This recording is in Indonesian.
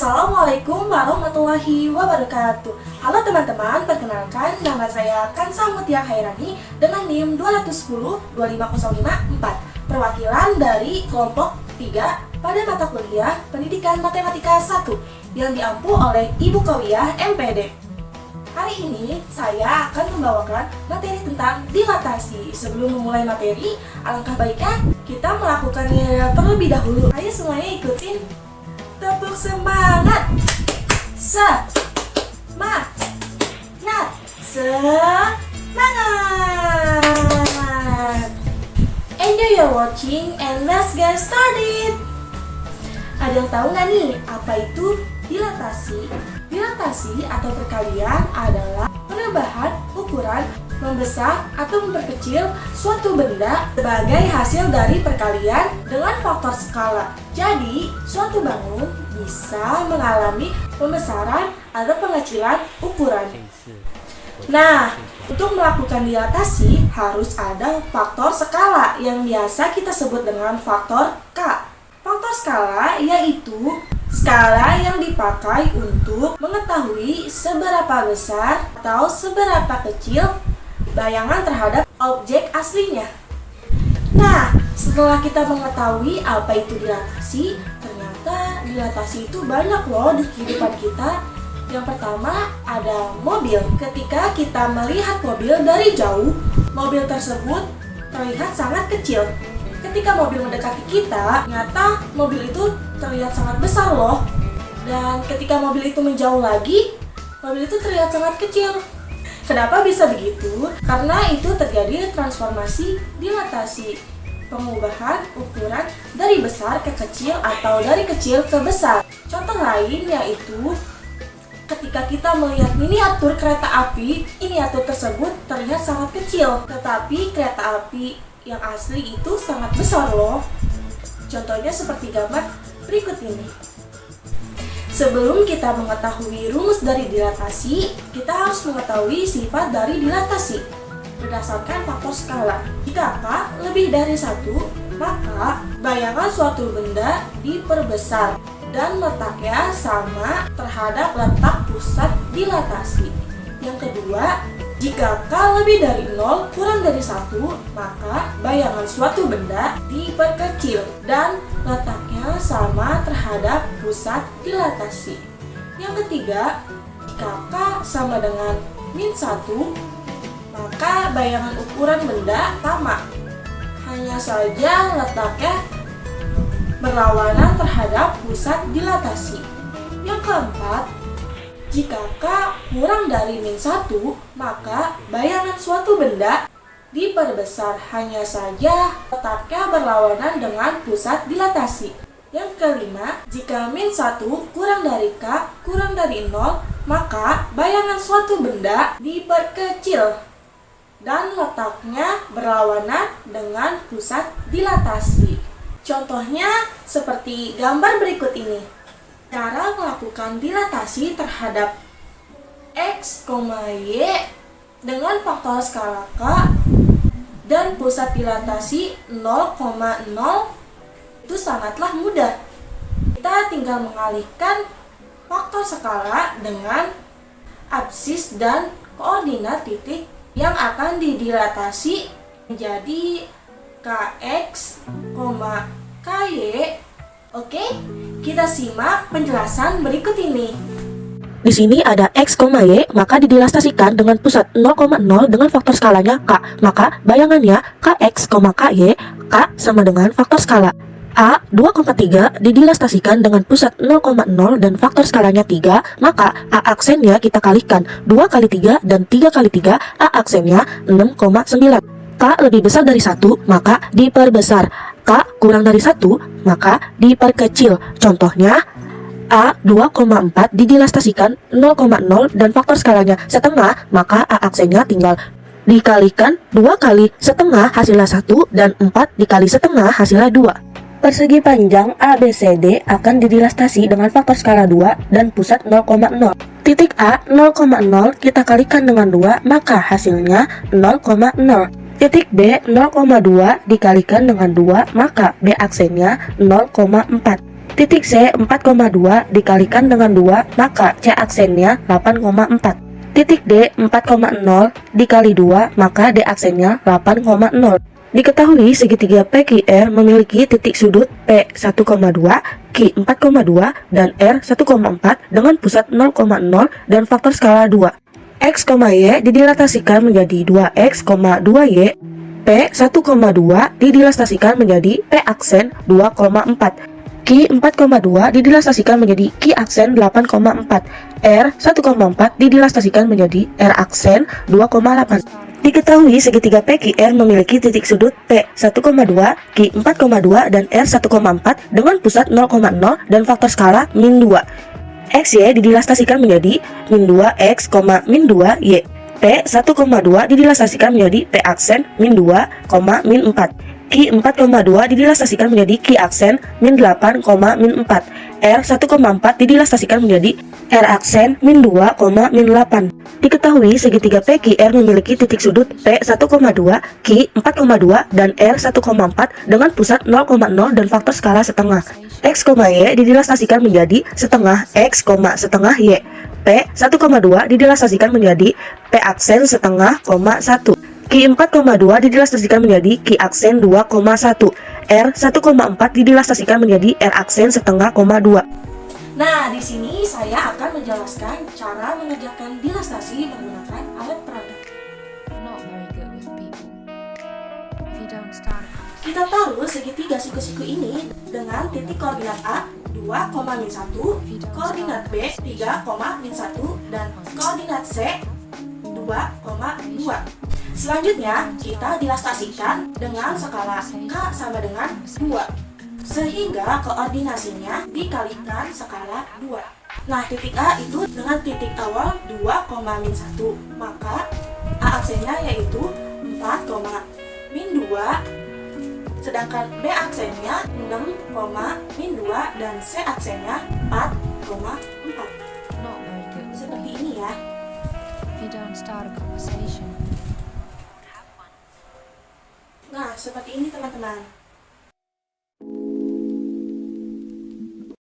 Assalamualaikum warahmatullahi wabarakatuh. Halo teman-teman, perkenalkan nama saya Kansa Mutia Khairani dengan NIM 210-25054, perwakilan dari kelompok 3 pada mata kuliah Pendidikan Matematika 1 yang diampu oleh Ibu Kawiyah MPD. Hari ini saya akan membawakan materi tentang dilatasi. Sebelum memulai materi, alangkah baiknya kita melakukannya terlebih dahulu. Ayo semuanya ikutin. Tepuk semangat. Semangat. Enjoy your watching and let's get started. Ada yang tahu nggak nih apa itu dilatasi? Dilatasi atau perkalian adalah penambahan ukuran, membesar atau memperkecil suatu benda sebagai hasil dari perkalian dengan faktor skala. Jadi, suatu bangun bisa mengalami pembesaran atau pengecilan ukuran. Nah, untuk melakukan dilatasi harus ada faktor skala yang biasa kita sebut dengan faktor K. Faktor skala yaitu skala yang dipakai untuk mengetahui seberapa besar atau seberapa kecil bayangan terhadap objek aslinya. Nah, setelah kita mengetahui apa itu dilatasi, ternyata dilatasi itu banyak loh di kehidupan kita. Yang pertama ada mobil. Ketika kita melihat mobil dari jauh, mobil tersebut terlihat sangat kecil. Ketika mobil mendekati kita, ternyata mobil itu terlihat sangat besar loh. Dan ketika mobil itu menjauh lagi, mobil itu terlihat sangat kecil. Kenapa bisa begitu? Karena itu terjadi transformasi dilatasi, pengubahan ukuran dari besar ke kecil atau dari kecil ke besar. Contoh lain yaitu ketika kita melihat miniatur kereta api, miniatur tersebut terlihat sangat kecil, tetapi kereta api yang asli itu sangat besar loh. Contohnya seperti gambar berikut ini. Sebelum kita mengetahui rumus dari dilatasi, kita harus mengetahui sifat dari dilatasi berdasarkan faktor skala. Jika K lebih dari 1, maka bayangan suatu benda diperbesar dan letaknya sama terhadap letak pusat dilatasi. Yang kedua, jika K lebih dari 0 kurang dari 1, maka bayangan suatu benda diperkecil dan letaknya sama terhadap pusat dilatasi. Yang ketiga, jika K sama dengan -1, maka bayangan ukuran benda sama, hanya saja letaknya berlawanan terhadap pusat dilatasi. Yang keempat, jika K kurang dari -1, maka bayangan suatu benda diperbesar, hanya saja letaknya berlawanan dengan pusat dilatasi. Yang kelima, jika -1 kurang dari K kurang dari 0, maka bayangan suatu benda diperkecil dan letaknya berlawanan dengan pusat dilatasi. Contohnya seperti gambar berikut ini. Cara melakukan dilatasi terhadap X, Y dengan faktor skala K dan pusat dilatasi 0,0 itu sangatlah mudah. Kita tinggal mengalihkan faktor skala dengan absis dan koordinat titik yang akan didilatasi menjadi KX, KY. Oke, kita simak penjelasan berikut ini. Di sini ada X, Y, maka didilatasikan dengan pusat 0,0 dengan faktor skalanya K. Maka bayangannya KX, KY, K sama dengan faktor skala. A 2,3 didilatasikan dengan pusat 0,0 dan faktor skalanya 3, maka A aksennya kita kalikan 2 kali 3 dan 3 kali 3, A aksennya 6,9. K lebih besar dari 1, maka diperbesar. K kurang dari 1, maka diperkecil. Contohnya, A 2,4 didilatasikan 0,0 dan faktor skalanya setengah, maka A aksennya tinggal dikalikan 2 kali setengah hasilnya 1 dan 4 dikali setengah hasilnya 2. Persegi panjang ABCD akan didilatasi dengan faktor skala 2 dan pusat 0,0. Titik A 0,0 kita kalikan dengan 2, maka hasilnya 0,0. Titik B 0,2 dikalikan dengan 2, maka B aksennya 0,4. Titik C 4,2 dikalikan dengan 2, maka C aksennya 8,4. Titik D 4,0 dikali 2, maka D aksennya 8,0. Diketahui segitiga PQR memiliki titik sudut P 1,2, Q 4,2, dan R 1,4 dengan pusat 0,0 dan faktor skala 2. X, Y didilatasikan menjadi 2X, 2Y. P 1,2 didilatasikan menjadi P aksen 2,4. Q 4,2 didilatasikan menjadi Q aksen 8,4. R 1,4 didilatasikan menjadi R aksen 2,8. Diketahui segitiga PQR memiliki titik sudut P 1,2, Q 4,2, dan R 1,4 dengan pusat 0,0 dan faktor skala min 2. XY didilatasikan menjadi min 2X, min 2Y. P 1,2 didilatasikan menjadi P aksen min 2, min 4. Q 4,2 didilatasikan menjadi Q aksen min 8, min 4. R 1,4 didilatasikan menjadi R aksen min 2, min 8. Diketahui segitiga PQR memiliki titik sudut P 1,2, Q 4,2, dan R 1,4 dengan pusat 0,0 dan faktor skala setengah. X, Y didilatasikan menjadi setengah X, setengah Y. P 1,2 didilatasikan menjadi P aksen setengah, 1. Q 4,2 didilatasikan menjadi Q aksen 2,1. R 1,4 didilatasikan menjadi R aksen setengah, 2. Nah, di sini saya akan menjelaskan cara mengerjakan dilastasi menggunakan alat peraga. Not very good with people. If you don't start Kita taruh segitiga siku-siku ini dengan titik koordinat A 2,-1, koordinat B 3,-1, dan koordinat C 2,2. Selanjutnya, kita dilastasikan dengan skala K sama dengan 2. Sehingga koordinasinya dikalikan skala 2. Nah, titik A itu dengan titik awal 2,-1, maka A aksennya yaitu 4,-2, sedangkan B aksennya 6,-2, dan C aksennya 4,4. not very good with Seperti people. ini ya. If you don't start a conversation, Nah, seperti ini teman-teman.